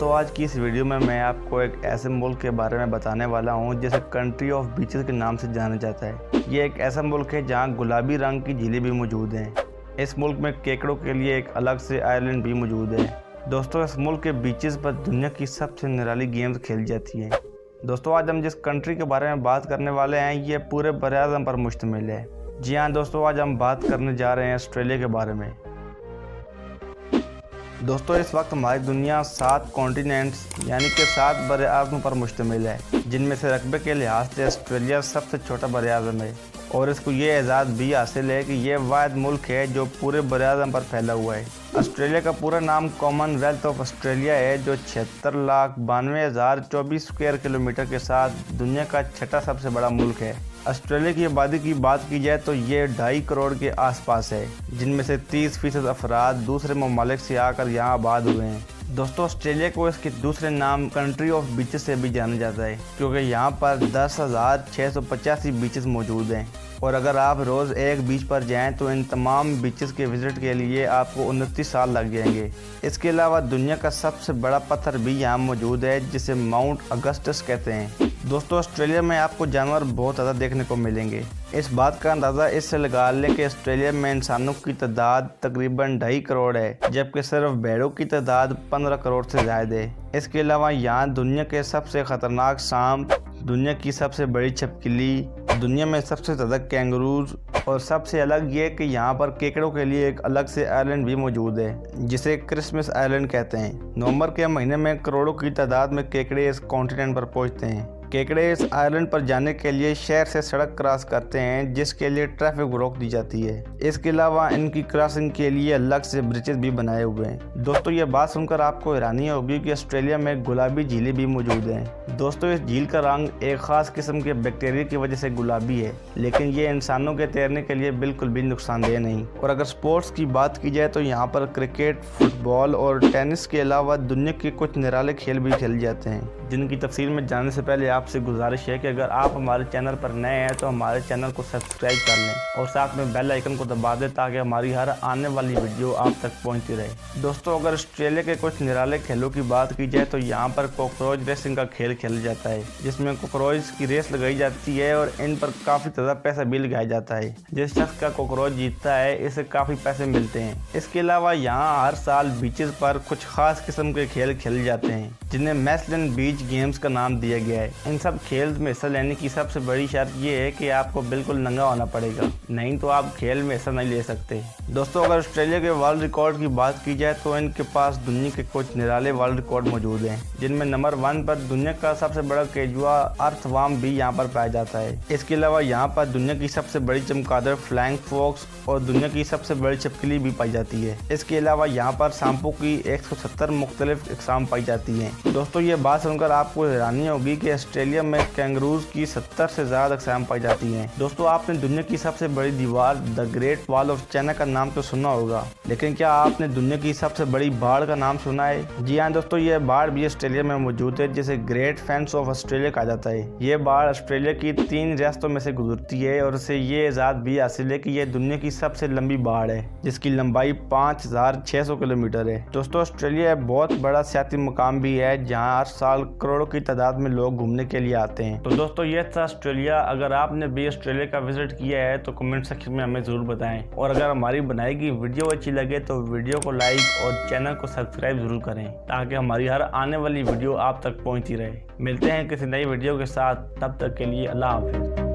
दोस्तों आज की इस वीडियो में मैं आपको एक ऐसे मुल्क के बारे में बताने वाला हूं जिसे कंट्री ऑफ बीचेस के नाम से जाना जाता है। ये एक ऐसा मुल्क है जहां गुलाबी रंग की झीलें भी मौजूद हैं। इस मुल्क में केकड़ों के लिए एक अलग से आइलैंड भी मौजूद है। दोस्तों इस मुल्क के बीचेस पर दुनिया की सबसे निराली गेम्स खेली जाती हैं। दोस्तों आज हम जिस कंट्री के बारे में बात करने वाले हैं ये पूरे बराआज़म पर मुश्तमिल है। जी हाँ दोस्तों, आज हम बात करने जा रहे हैं ऑस्ट्रेलिया के बारे में। दोस्तों इस वक्त हमारी दुनिया 7 कॉन्टिनेंट्स यानी कि 7 बराआज़म पर मुश्तमिल है, जिनमें से रकबे के लिहाज से ऑस्ट्रेलिया सबसे छोटा बराआज़म है और इसको ये एजाज़ भी हासिल है कि ये वाहिद मुल्क है जो पूरे बराआज़म पर फैला हुआ है। ऑस्ट्रेलिया का पूरा नाम कॉमनवेल्थ ऑफ ऑस्ट्रेलिया है, जो 76,92,024 स्क्वायर किलोमीटर के साथ दुनिया का छठा सबसे बड़ा मुल्क है। ऑस्ट्रेलिया की आबादी की बात की जाए तो ये 2.5 करोड़ के आसपास है, जिनमें से 30% अफराद दूसरे ममालिक से आकर यहाँ आबाद हुए हैं। दोस्तों ऑस्ट्रेलिया को इसके दूसरे नाम कंट्री ऑफ बीचेस से भी जाना जाता है, क्योंकि यहाँ पर 10,685 बीचेस मौजूद हैं और अगर आप रोज़ एक बीच पर जाएं तो इन तमाम बीचेस के विज़िट के लिए आपको 29 साल लग जाएंगे। इसके अलावा दुनिया का सबसे बड़ा पत्थर भी यहाँ मौजूद है, जिसे माउंट अगस्टस कहते हैं। दोस्तों ऑस्ट्रेलिया में आपको जानवर बहुत ज़्यादा देखने को मिलेंगे। इस बात का अंदाज़ा इससे लगा लें कि ऑस्ट्रेलिया में इंसानों की तादाद तकरीबन 2.5 करोड़ है, जबकि सिर्फ भेड़ों की तादाद 15 करोड़ से ज़्यादा है। इसके अलावा यहाँ दुनिया के सबसे ख़तरनाक सांप, दुनिया की सबसे बड़ी छिपकली, दुनिया में सबसे ज़्यादा कैंगरूज और सबसे अलग ये कि यहाँ पर केकड़ों के लिए एक अलग से आइलैंड भी मौजूद है, जिसे क्रिसमस आइलैंड कहते हैं। नवंबर के महीने में करोड़ों की तादाद में केकड़े इस कॉन्टिनेंट पर पहुँचते हैं। केकड़े इस आइलैंड पर जाने के लिए शहर से सड़क क्रॉस करते हैं, जिसके लिए ट्रैफिक रोक दी जाती है। इसके अलावा इनकी क्रॉसिंग के लिए अलग से ब्रिजेस भी बनाए हुए हैं। दोस्तों ये बात सुनकर आपको हैरानी होगी कि ऑस्ट्रेलिया में गुलाबी झीलें भी मौजूद हैं। दोस्तों इस झील का रंग एक ख़ास किस्म के बैक्टीरिया की वजह से गुलाबी है, लेकिन ये इंसानों के तैरने के लिए बिल्कुल भी नुकसानदेह नहीं। और अगर स्पोर्ट्स की बात की जाए तो यहाँ पर क्रिकेट, फुटबॉल और टेनिस के अलावा दुनिया के कुछ निराले खेल भी खेले जाते हैं, जिनकी तफसील में जानने से पहले आपसे गुजारिश है कि अगर आप हमारे चैनल पर नए हैं तो हमारे चैनल को सब्सक्राइब कर लें और साथ में बेल आइकन को दबा दें ताकि हमारी हर आने वाली वीडियो आप तक पहुंचती रहे। दोस्तों अगर ऑस्ट्रेलिया के कुछ निराले खेलों की बात की जाए तो यहाँ पर कॉकरोच रेसिंग का खेल खेला जाता है, जिसमें कॉकरोच की रेस लगाई जाती है और इन पर काफ़ी ज़्यादा पैसा भी लगाया जाता है। जिस शख्स का कॉकरोच जीतता है इसे काफ़ी पैसे मिलते हैं। इसके अलावा यहाँ हर साल बीचेस पर कुछ खास किस्म के खेल खेले जाते हैं, जिन्हें मैसलन बीच गेम्स का नाम दिया गया है। इन सब खेल में हिस्सा लेने की सबसे बड़ी शर्त ये है कि आपको बिल्कुल नंगा होना पड़ेगा, नहीं तो आप खेल में हिस्सा नहीं ले सकते। दोस्तों अगर ऑस्ट्रेलिया के वर्ल्ड रिकॉर्ड की बात की जाए तो इनके पास दुनिया के कुछ निराले वर्ल्ड रिकॉर्ड मौजूद हैं, जिनमें नंबर 1 पर दुनिया का सबसे बड़ा केजुआ अर्थवर्म भी यहाँ पर पाया जाता है। इसके अलावा यहाँ पर दुनिया की सबसे बड़ी चमगादड़ फ्लाइंग फॉक्स और दुनिया की सबसे बड़ी छिपकली भी पाई जाती है। इसके अलावा यहाँ पर सांपों की 170 मुख्तलिफ इकसाम पाई जाती हैं। दोस्तों ये बात सुनकर आपको हैरानी होगी कि ऑस्ट्रेलिया में कैंगरूज की 70 से ज़्यादा इकसाम पाई जाती हैं। दोस्तों आपने दुनिया की सबसे बड़ी दीवार the great wall of China का नाम तो सुना होगा, लेकिन क्या आपने दुनिया की सबसे बड़ी बाढ़ का नाम सुना है? जी हाँ दोस्तों, यह बाढ़ भी ऑस्ट्रेलिया में मौजूद है, जिसे ग्रेट फेंस ऑफ ऑस्ट्रेलिया कहा जाता है। ये बाढ़ ऑस्ट्रेलिया की 3 रियासतों में से गुजरती है और इसे ये एजाज़ भी हासिल है कि यह दुनिया की सबसे लंबी बाढ़ है, जिसकी लंबाई 5,600 किलोमीटर है। दोस्तों ऑस्ट्रेलिया बहुत बड़ा सियाती मकाम भी है, जहाँ हर साल करोड़ों की तादाद में लोग घूमने के लिए आते हैं। तो दोस्तों ये था ऑस्ट्रेलिया। अगर आपने भी ऑस्ट्रेलिया का विजिट किया है तो कमेंट सेक्शन में हमें ज़रूर बताएं, और अगर हमारी बनाई गई वीडियो अच्छी लगे तो वीडियो को लाइक और चैनल को सब्सक्राइब ज़रूर करें, ताकि हमारी हर आने वाली वीडियो आप तक पहुंचती रहे। मिलते हैं किसी नई वीडियो के साथ, तब तक के लिए अल्लाह हाफिज़।